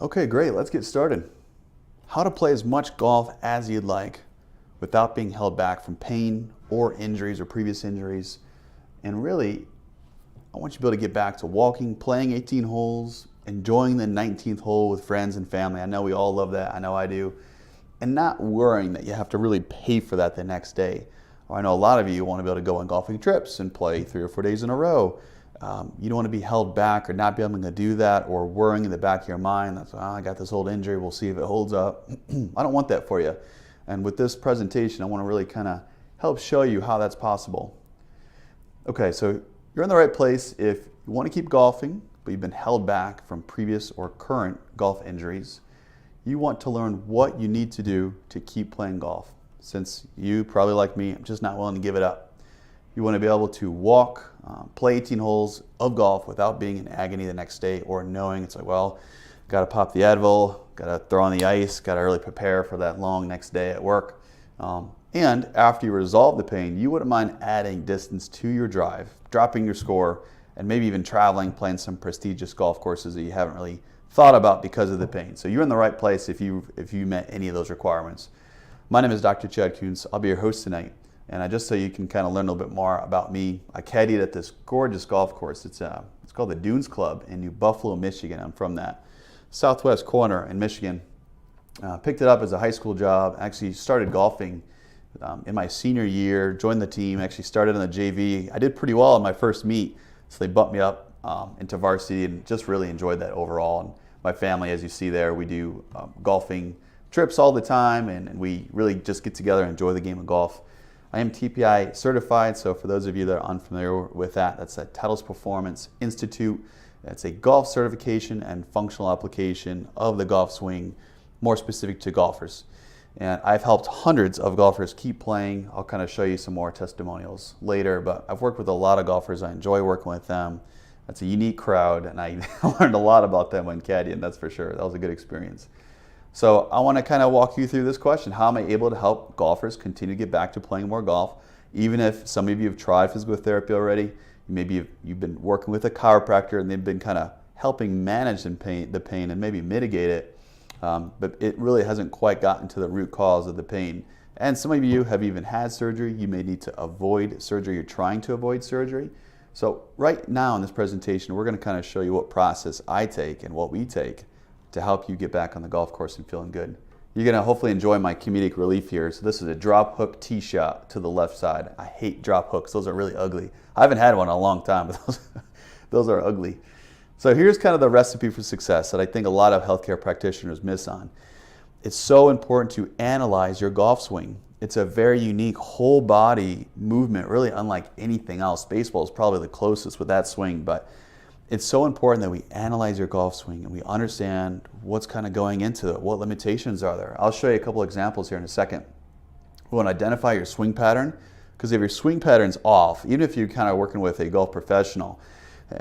Okay, great. Let's get started. How to play as much golf as you'd like without being held back from pain or injuries or previous injuries. And really, I want you to be able to get back to walking, playing 18 holes, enjoying the 19th hole with friends and family. I know we all love that. I know I do. And not worrying that you have to really pay for that the next day. Or I know a lot of you want to be able to go on golfing trips and play 3 or 4 days in a row. You don't want to be held back or not be able to do that, or worrying in the back of your mind that I got this old injury, we'll see if it holds up. I don't want that for you. And with this presentation, I want to really kind of help show you how that's possible. Okay, so you're in the right place if you want to keep golfing, but you've been held back from previous or current golf injuries. You want to learn what you need to do to keep playing golf, since you, probably like me, I'm just not willing to give it up. You want to be able to walk, play 18 holes of golf without being in agony the next day, or knowing it's like, well, got to pop the Advil, got to throw on the ice, got to really prepare for that long next day at work. And after you resolve the pain, you wouldn't mind adding distance to your drive, dropping your score, and maybe even traveling, playing some prestigious golf courses that you haven't really thought about because of the pain. So you're in the right place if you met any of those requirements. My name is Dr. Chad Kuntz. I'll be your host tonight. And just so you can kind of learn a little bit more about me, I caddied at this gorgeous golf course. It's called the Dunes Club in New Buffalo, Michigan. I'm from that southwest corner in Michigan. Picked it up as a high school job. Actually started golfing in my senior year, joined the team, actually started on the JV. I did pretty well in my first meet, so they bumped me up into varsity and just really enjoyed that overall. And my family, as you see there, we do golfing trips all the time, and we really just get together and enjoy the game of golf. I am TPI certified, so for those of you that are unfamiliar with that, that's the Titleist Performance Institute. It's a golf certification and functional application of the golf swing, more specific to golfers. And I've helped hundreds of golfers keep playing. I'll kind of show you some more testimonials later, but I've worked with a lot of golfers. I enjoy working with them. That's a unique crowd, and I learned a lot about them when caddying, that's for sure. That was a good experience. So I want to kind of walk you through this question. How am I able to help golfers continue to get back to playing more golf? Even if some of you have tried physical therapy already, maybe you've been working with a chiropractor and they've been kind of helping manage the pain and maybe mitigate it, but it really hasn't quite gotten to the root cause of the pain. And some of you have even had surgery. You may need to avoid surgery. You're trying to avoid surgery. So right now in this presentation, we're going to kind of show you what process I take and what we take to help you get back on the golf course and feeling good. You're going to hopefully enjoy my comedic relief here. So this is a drop hook tee shot to the left side. I hate drop hooks. Those are really ugly. I haven't had one in a long time, but those are ugly. So here's kind of the recipe for success that I think a lot of healthcare practitioners miss on. It's so important to analyze your golf swing. It's a very unique whole body movement, really unlike anything else. Baseball is probably the closest with that swing, but it's so important that we analyze your golf swing and we understand what's kind of going into it, what limitations are there. I'll show you a couple examples here in a second. We want to identify your swing pattern, because if your swing pattern's off, even if you're kind of working with a golf professional,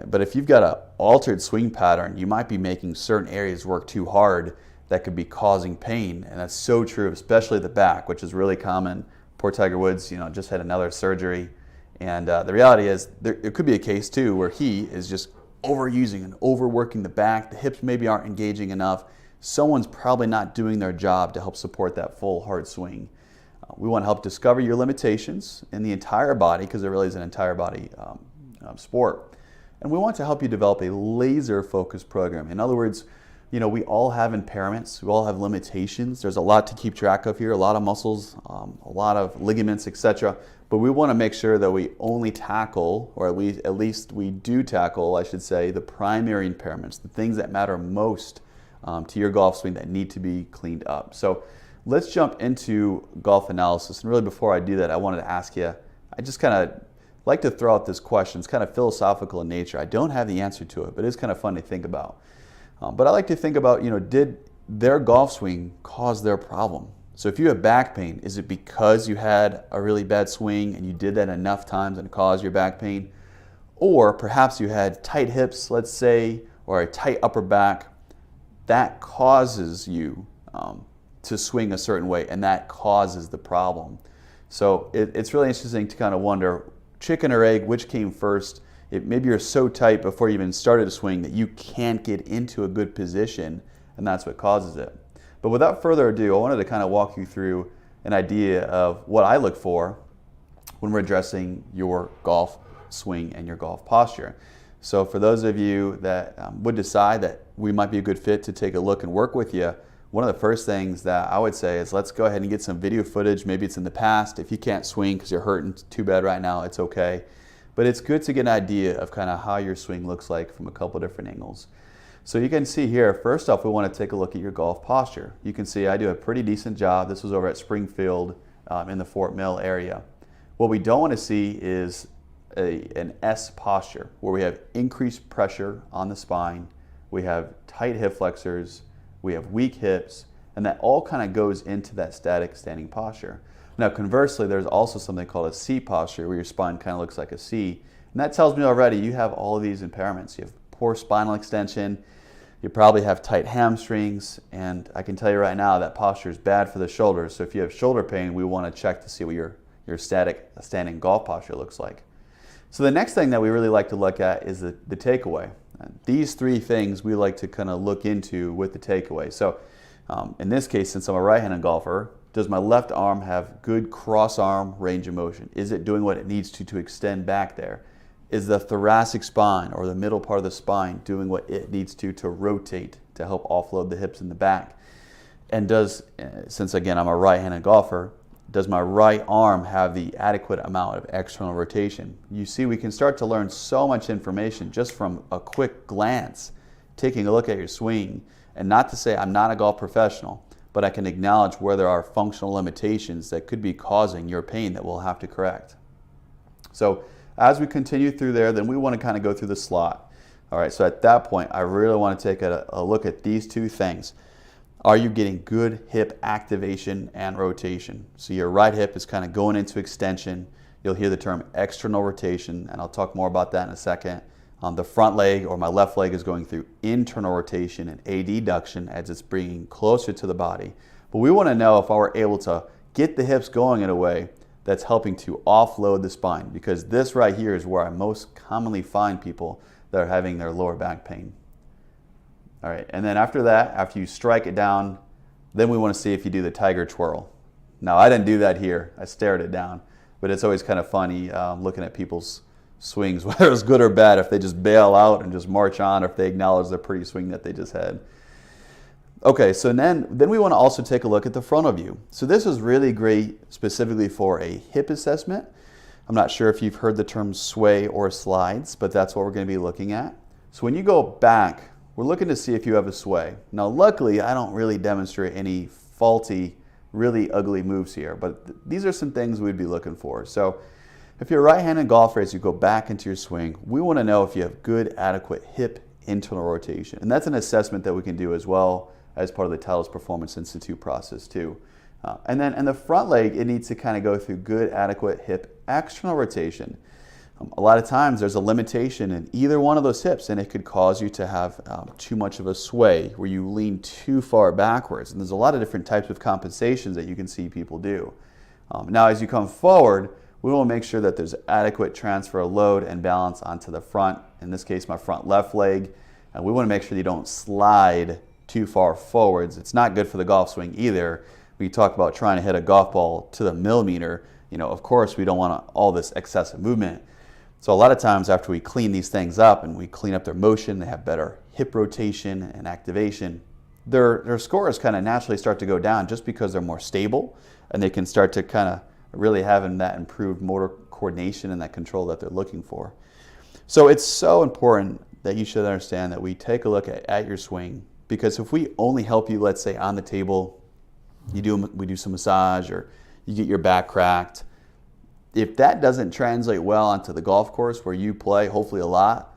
but if you've got an altered swing pattern, you might be making certain areas work too hard that could be causing pain. And that's so true, especially the back, which is really common. Poor Tiger Woods, just had another surgery. And the reality is there could be a case too where he is just overusing and overworking the back. The hips maybe aren't engaging enough. Someone's probably not doing their job to help support that full hard swing. We want to help discover your limitations in the entire body, because it really is an entire body sport. And we want to help you develop a laser focused program. In other words, we all have impairments, we all have limitations. There's a lot to keep track of here, a lot of muscles, a lot of ligaments, etc. But we want to make sure that we only tackle, or at least we do tackle, I should say, the primary impairments, the things that matter most to your golf swing that need to be cleaned up. So let's jump into golf analysis. And really before I do that, I wanted to ask you, I just kind of like to throw out this question. It's kind of philosophical in nature. I don't have the answer to it, but it's kind of fun to think about. But I like to think about, did their golf swing cause their problem? So if you have back pain, is it because you had a really bad swing and you did that enough times and it caused your back pain? Or perhaps you had tight hips, let's say, or a tight upper back. That causes you to swing a certain way, and that causes the problem. So it's really interesting to kind of wonder, chicken or egg, which came first? Maybe you're so tight before you even started a swing that you can't get into a good position and that's what causes it. But without further ado, I wanted to kind of walk you through an idea of what I look for when we're addressing your golf swing and your golf posture. So for those of you that would decide that we might be a good fit to take a look and work with you, one of the first things that I would say is let's go ahead and get some video footage. Maybe it's in the past. If you can't swing because you're hurting too bad right now, it's okay. But it's good to get an idea of kind of how your swing looks like from a couple different angles. So you can see here, first off, we want to take a look at your golf posture. You can see I do a pretty decent job. This was over at Springfield in the Fort Mill area. What we don't want to see is an S posture where we have increased pressure on the spine, we have tight hip flexors, we have weak hips, and that all kind of goes into that static standing posture. Now conversely, there's also something called a C posture where your spine kind of looks like a C, and that tells me already you have all of these impairments. You have poor spinal extension, you probably have tight hamstrings, and I can tell you right now that posture is bad for the shoulders. So if you have shoulder pain, we want to check to see what your static standing golf posture looks like. So the next thing that we really like to look at is the takeaway. And these three things we like to kind of look into with the takeaway. So in this case, since I'm a right-handed golfer, does my left arm have good cross-arm range of motion? Is it doing what it needs to extend back there? Is the thoracic spine or the middle part of the spine doing what it needs to rotate to help offload the hips in the back? And since again I'm a right-handed golfer, does my right arm have the adequate amount of external rotation? You see, we can start to learn so much information just from a quick glance, taking a look at your swing. And not to say I'm not a golf professional, but I can acknowledge where there are functional limitations that could be causing your pain that we'll have to correct. So as we continue through there, then we want to kind of go through the slot. All right, so at that point, I really want to take a look at these two things. Are you getting good hip activation and rotation? So your right hip is kind of going into extension. You'll hear the term external rotation, and I'll talk more about that in a second. The front leg or my left leg is going through internal rotation and adduction as it's bringing closer to the body. But we want to know if we're able to get the hips going in a way that's helping to offload the spine, because this right here is where I most commonly find people that are having their lower back pain. All right, and then after that, after you strike it down, then we want to see if you do the tiger twirl. Now, I didn't do that here. I stared it down, but it's always kind of funny looking at people's swings, whether it's good or bad, if they just bail out and just march on, or if they acknowledge the pretty swing that they just had. Okay, so then we want to also take a look at the frontal view. So this is really great specifically for a hip assessment. I'm not sure if you've heard the term sway or slides, but that's what we're going to be looking at. So when you go back, we're looking to see if you have a sway. Now, luckily, I don't really demonstrate any faulty, really ugly moves here, but these are some things we'd be looking for. So if you're a right-handed golfer, as you go back into your swing, we want to know if you have good, adequate hip internal rotation. And that's an assessment that we can do as well as part of the Titleist Performance Institute process too. And then in the front leg, it needs to kind of go through good, adequate hip external rotation. A lot of times there's a limitation in either one of those hips, and it could cause you to have too much of a sway where you lean too far backwards. And there's a lot of different types of compensations that you can see people do. Now, as you come forward, we want to make sure that there's adequate transfer of load and balance onto the front, in this case, my front left leg. And we want to make sure you don't slide too far forwards. It's not good for the golf swing either. We talk about trying to hit a golf ball to the millimeter. Of course, we don't want all this excessive movement. So a lot of times after we clean these things up and we clean up their motion, they have better hip rotation and activation, their scores kind of naturally start to go down just because they're more stable, and they can start to kind of really having that improved motor coordination and that control that they're looking for. So it's so important that you should understand that we take a look at your swing, because if we only help you, let's say on the table, we do some massage or you get your back cracked, if that doesn't translate well onto the golf course where you play, hopefully a lot,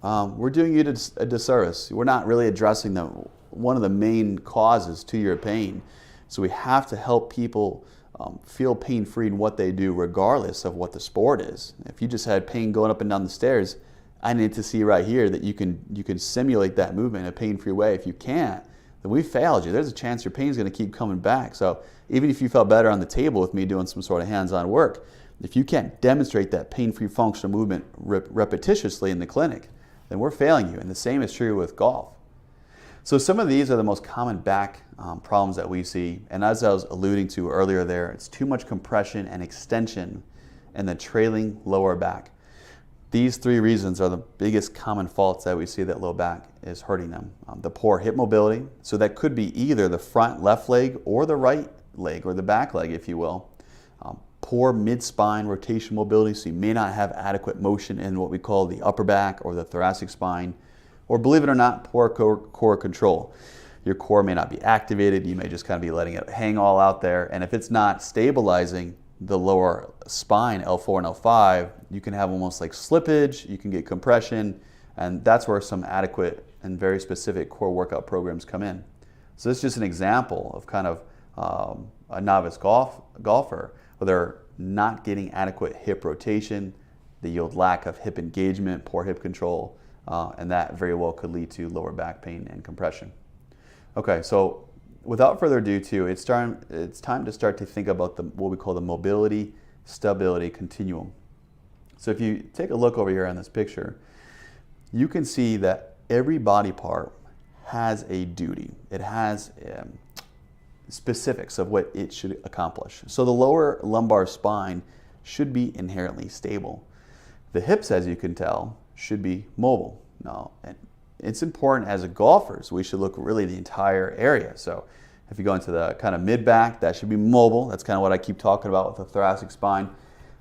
we're doing you a disservice. We're not really addressing one of the main causes to your pain. So we have to help people feel pain-free in what they do, regardless of what the sport is. If you just had pain going up and down the stairs, I need to see right here that you can simulate that movement in a pain-free way. If you can't, then we failed you. There's a chance your pain is going to keep coming back. So even if you felt better on the table with me doing some sort of hands-on work, if you can't demonstrate that pain-free functional movement repetitiously in the clinic, then we're failing you. And the same is true with golf. So some of these are the most common back problems that we see. And as I was alluding to earlier there, it's too much compression and extension in the trailing lower back. These three reasons are the biggest common faults that we see that low back is hurting them. The poor hip mobility, so that could be either the front left leg or the right leg or the back leg, if you will. Poor mid-spine rotation mobility, so you may not have adequate motion in what we call the upper back or the thoracic spine. Or believe it or not, poor core control. Your core may not be activated, you may just kind of be letting it hang all out there, and if it's not stabilizing the lower spine, L4 and L5, you can have almost like slippage, you can get compression, and that's where some adequate and very specific core workout programs come in. So this is just an example of kind of a novice golfer where they're not getting adequate hip rotation, they yield lack of hip engagement, poor hip control, and that very well could lead to lower back pain and compression. Okay, so without further ado, it's time to start to think about what we call the mobility stability continuum. So if you take a look over here on this picture, you can see that every body part has a duty. It has specifics of what it should accomplish. So the lower lumbar spine should be inherently stable. The hips, as you can tell, should be mobile. Now, and it's important as a golfers, we should look really the entire area. So if you go into the kind of mid-back, that should be mobile. That's kind of what I keep talking about with the thoracic spine.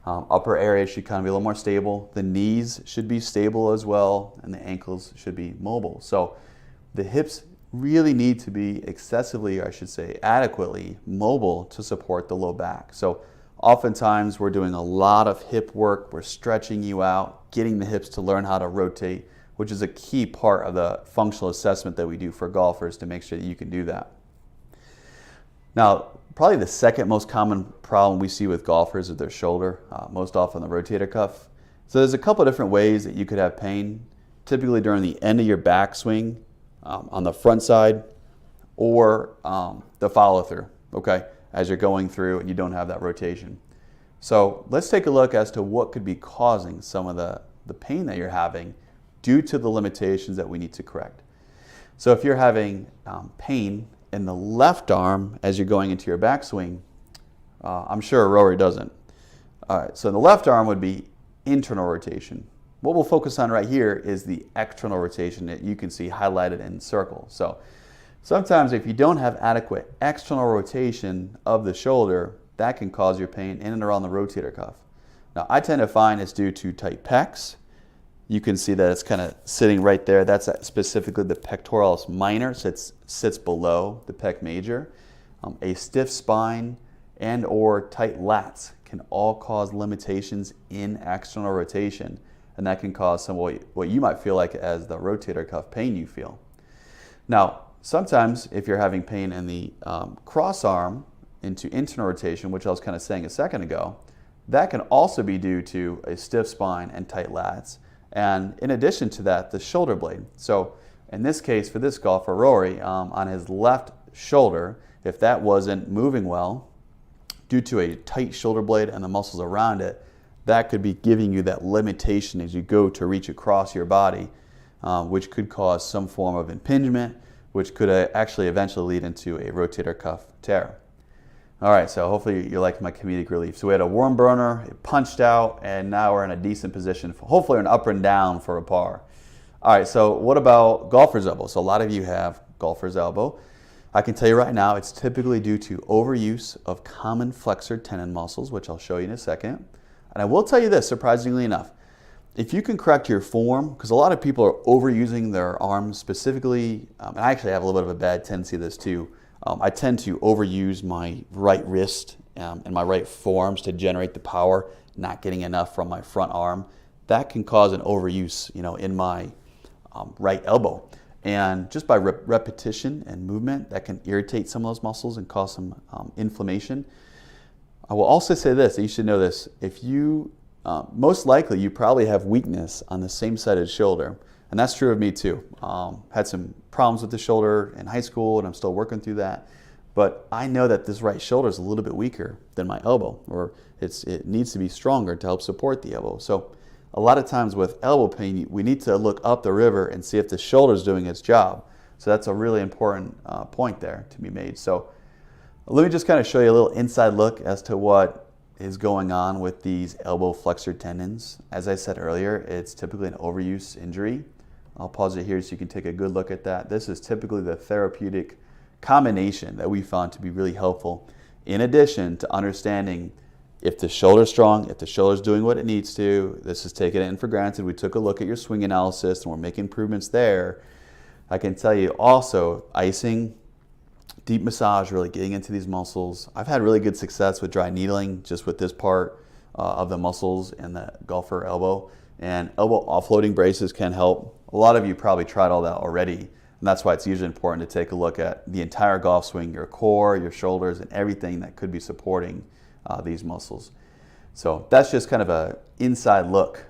Upper area should kind of be a little more stable. The knees should be stable as well, and the ankles should be mobile. So the hips really need to be excessively, or I should say adequately, mobile to support the low back. So oftentimes we're doing a lot of hip work, we're stretching you out, getting the hips to learn how to rotate, which is a key part of the functional assessment that we do for golfers to make sure that you can do that. Now, probably the second most common problem we see with golfers is their shoulder, most often the rotator cuff. So there's a couple of different ways that you could have pain, typically during the end of your backswing, on the front side, or the follow through, okay, as you're going through and you don't have that rotation. So let's take a look as to what could be causing some of the pain that you're having due to the limitations that we need to correct. So if you're having pain in the left arm as you're going into your backswing, I'm sure a rower doesn't. All right, so the left arm would be internal rotation. What we'll focus on right here is the external rotation that you can see highlighted in circle. So sometimes if you don't have adequate external rotation of the shoulder, that can cause your pain in and around the rotator cuff. Now I tend to find it's due to tight pecs. You can see that it's kind of sitting right there. That's specifically the pectoralis minor, so it sits below the pec major. A stiff spine and or tight lats can all cause limitations in external rotation, and that can cause some what you might feel like as the rotator cuff pain you feel. Now, sometimes if you're having pain in the cross arm into internal rotation, which I was kind of saying a second ago, that can also be due to a stiff spine and tight lats. And in addition to that, the shoulder blade. So in this case, for this golfer, Rory, on his left shoulder, if that wasn't moving well, due to a tight shoulder blade and the muscles around it, that could be giving you that limitation as you go to reach across your body, which could cause some form of impingement, which could actually eventually lead into a rotator cuff tear. All right, so hopefully you like my comedic relief. So we had a worm burner, it punched out, and now we're in a decent position, hopefully an up and down for a par. All right, so what about golfer's elbow? So a lot of you have golfer's elbow. I can tell you right now, it's typically due to overuse of common flexor tendon muscles, which I'll show you in a second. And I will tell you this, surprisingly enough, if you can correct your form, because a lot of people are overusing their arms specifically, and I actually have a little bit of a bad tendency of this too. I tend to overuse my right wrist and my right forearms to generate the power, not getting enough from my front arm. That can cause an overuse, in my right elbow. And just by repetition and movement, that can irritate some of those muscles and cause some inflammation. I will also say this, that you should know this. If you, most likely you probably have weakness on the same side of the shoulder. And that's true of me too. Had some problems with the shoulder in high school and I'm still working through that. But I know that this right shoulder is a little bit weaker than my elbow, or it needs to be stronger to help support the elbow. So a lot of times with elbow pain, we need to look up the river and see if the shoulder is doing its job. So that's a really important point there to be made. So let me just kind of show you a little inside look as to what is going on with these elbow flexor tendons. As I said earlier, it's typically an overuse injury. I'll pause it here so you can take a good look at that. This is typically the therapeutic combination that we found to be really helpful, in addition to understanding if the shoulder's strong, if the shoulder's doing what it needs to. This is taking it in for granted. We took a look at your swing analysis and we're making improvements there. I can tell you also, icing, deep massage, really getting into these muscles. I've had really good success with dry needling just with this part of the muscles in the golfer elbow. And elbow offloading braces can help. A lot of you probably tried all that already. And that's why it's usually important to take a look at the entire golf swing, your core, your shoulders, and everything that could be supporting these muscles. So that's just kind of an inside look.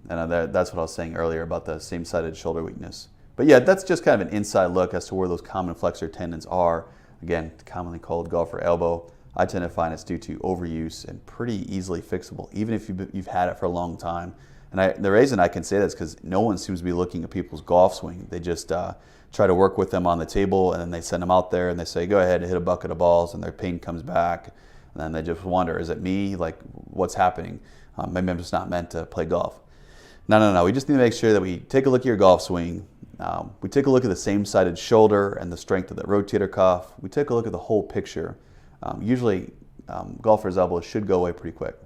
And that's what I was saying earlier about the same-sided shoulder weakness. But yeah, that's just kind of an inside look as to where those common flexor tendons are. Again, commonly called golfer elbow. I tend to find it's due to overuse and pretty easily fixable, even if you've had it for a long time. And the reason I can say that is because no one seems to be looking at people's golf swing. They just try to work with them on the table, and then they send them out there and they say, go ahead and hit a bucket of balls, and their pain comes back. And then they just wonder, is it me? Like, what's happening? Maybe I'm just not meant to play golf. No. We just need to make sure that we take a look at your golf swing. We take a look at the same-sided shoulder and the strength of the rotator cuff. We take a look at the whole picture. Usually, golfer's elbows should go away pretty quick.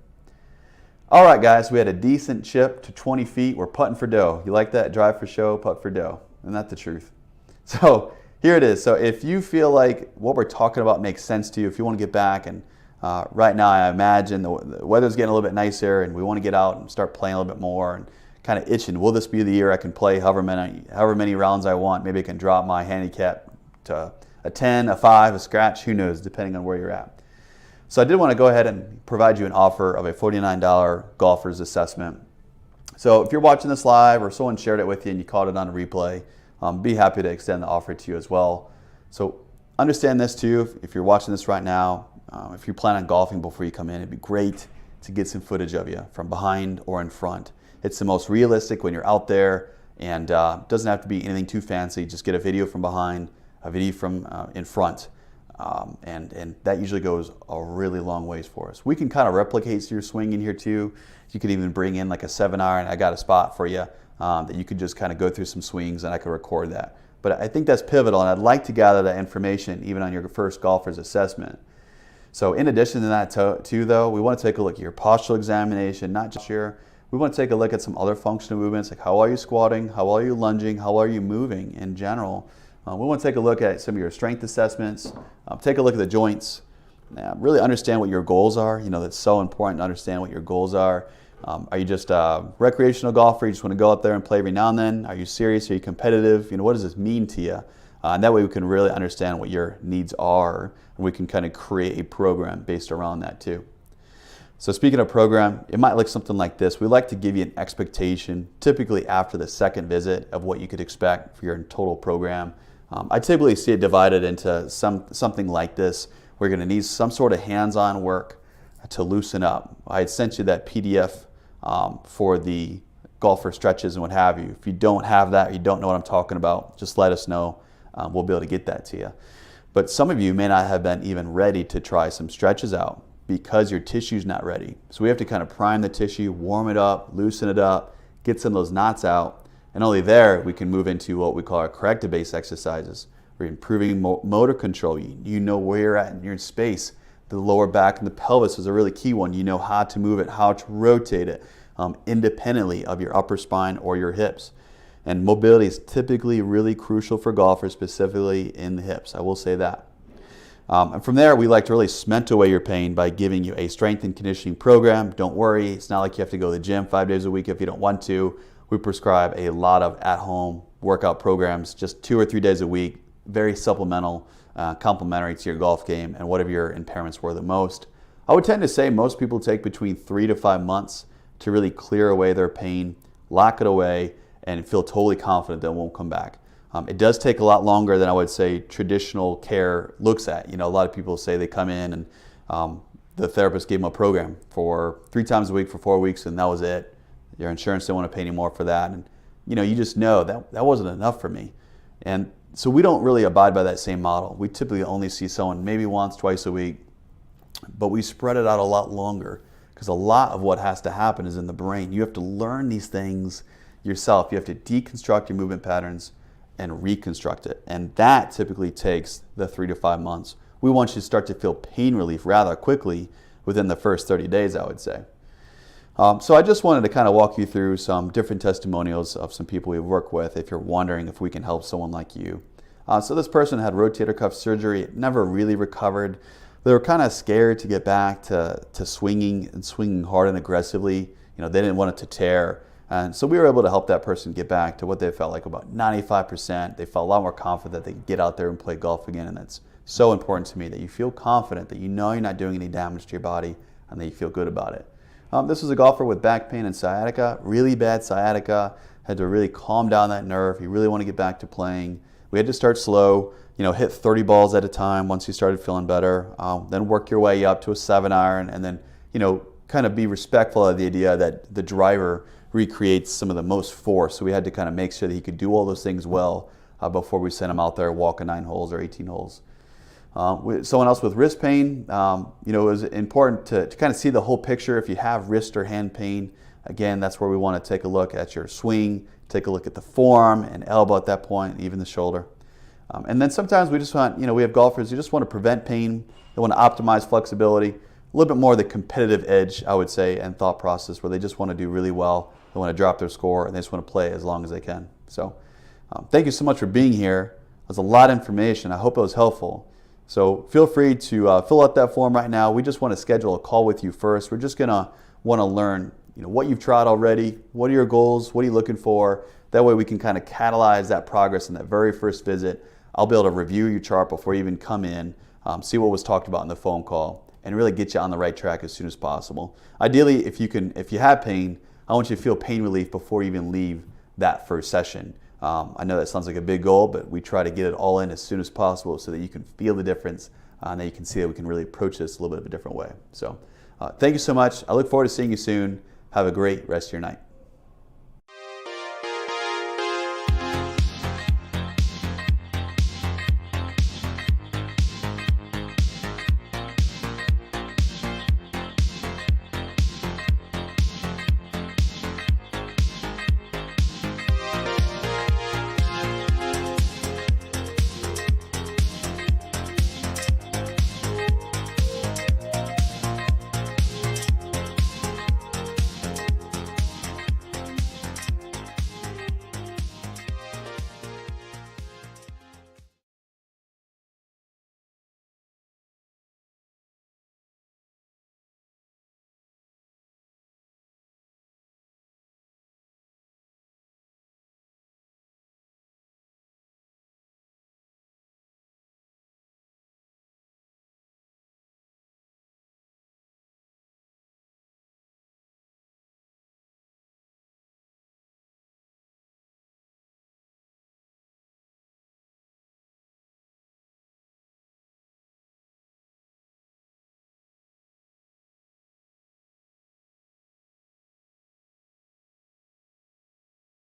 All right, guys, we had a decent chip to 20 feet. We're putting for dough. You like that? Drive for show, putt for dough. Isn't that the truth? So here it is. So if you feel like what we're talking about makes sense to you, if you want to get back, and right now I imagine the weather's getting a little bit nicer and we want to get out and start playing a little bit more and kind of itching. Will this be the year I can play however many rounds I want? Maybe I can drop my handicap to a 10, a 5, a scratch, who knows, depending on where you're at. So I did want to go ahead and provide you an offer of a $49 golfer's assessment. So if you're watching this live or someone shared it with you and you caught it on a replay, be happy to extend the offer to you as well. So understand this too, if you're watching this right now, if you plan on golfing before you come in, it'd be great to get some footage of you from behind or in front. It's the most realistic when you're out there, and doesn't have to be anything too fancy. Just get a video from behind, a video from in front. And that usually goes a really long ways for us. We can kind of replicate your swing in here too. You could even bring in like a 7-iron. I got a spot for you that you could just kind of go through some swings and I could record that. But I think that's pivotal, and I'd like to gather that information even on your first golfer's assessment. So in addition to that too though, we want to take a look at your postural examination, not just your, we want to take a look at some other functional movements, like how are you squatting, how are you lunging, how are you moving in general. We want to take a look at some of your strength assessments, take a look at the joints, really understand what your goals are. You know, that's so important to understand what your goals are. Are you just a recreational golfer? You just want to go out there and play every now and then? Are you serious? Are you competitive? You know, what does this mean to you? And that way we can really understand what your needs are, and we can kind of create a program based around that too. So speaking of program, it might look something like this. We like to give you an expectation, typically after the second visit, of what you could expect for your total program. I typically see it divided into something like this. We're going to need some sort of hands-on work to loosen up. I had sent you that PDF for the golfer stretches and what have you. If you don't have that, you don't know what I'm talking about, just let us know. We'll be able to get that to you. But some of you may not have been even ready to try some stretches out because your tissue's not ready. So we have to kind of prime the tissue, warm it up, loosen it up, get some of those knots out. And only there we can move into what we call our corrective base exercises. We're improving motor control. You know where you're at in your space. The lower back and the pelvis is a really key one. You know how to move it, how to rotate it independently of your upper spine or your hips. And mobility is typically really crucial for golfers, specifically in the hips. I will say that. And from there, we like to really cement away your pain by giving you a strength and conditioning program. Don't worry, it's not like you have to go to the gym 5 days a week if you don't want to. We prescribe a lot of at-home workout programs, just 2 or 3 days a week, very supplemental, complementary to your golf game and whatever your impairments were the most. I would tend to say most people take between 3 to 5 months to really clear away their pain, lock it away, and feel totally confident that it won't come back. It does take a lot longer than I would say traditional care looks at. You know, a lot of people say they come in and the therapist gave them a program for 3 times a week for 4 weeks and that was it. Your insurance didn't want to pay any more for that. And you know, you just know that wasn't enough for me. And So we don't really abide by that same model. We typically only see someone maybe once, twice a week, but we spread it out a lot longer because a lot of what has to happen is in the brain. You have to learn these things yourself. You have to deconstruct your movement patterns and reconstruct it. And that typically takes the 3 to 5 months. We want you to start to feel pain relief rather quickly within the first 30 days, I would say. So I just wanted to kind of walk you through some different testimonials of some people we've worked with if you're wondering if we can help someone like you. So this person had rotator cuff surgery, never really recovered. They were kind of scared to get back to swinging and swinging hard and aggressively. You know, they didn't want it to tear. And so we were able to help that person get back to what they felt like about 95%. They felt a lot more confident that they could get out there and play golf again. And that's so important to me, that you feel confident, that you know you're not doing any damage to your body, and that you feel good about it. This was a golfer with back pain and sciatica, really bad sciatica, had to really calm down that nerve. He really wanted to get back to playing. We had to start slow, you know, hit 30 balls at a time once you started feeling better, then work your way up to a 7-iron, and then, you know, kind of be respectful of the idea that the driver recreates some of the most force. So we had to kind of make sure that he could do all those things well before we sent him out there walking 9 holes or 18 holes. Someone else with wrist pain, you know, it was important to kind of see the whole picture. If you have wrist or hand pain, again, that's where we want to take a look at your swing, take a look at the forearm and elbow at that point, even the shoulder. And then sometimes we just want, you know, we have golfers who just want to prevent pain. They want to optimize flexibility, a little bit more of the competitive edge, I would say, and thought process, where they just want to do really well. They want to drop their score, and they just want to play as long as they can. So thank you so much for being here. There's a lot of information. I hope it was helpful. So feel free to fill out that form right now. We just want to schedule a call with you first. We're just going to want to learn, you know, what you've tried already, what are your goals, what are you looking for. That way we can kind of catalyze that progress in that very first visit. I'll be able to review your chart before you even come in, see what was talked about in the phone call, and really get you on the right track as soon as possible. Ideally, if you have pain, I want you to feel pain relief before you even leave that first session. I know that sounds like a big goal, but we try to get it all in as soon as possible so that you can feel the difference and that you can see that we can really approach this a little bit of a different way. So thank you so much. I look forward to seeing you soon. Have a great rest of your night.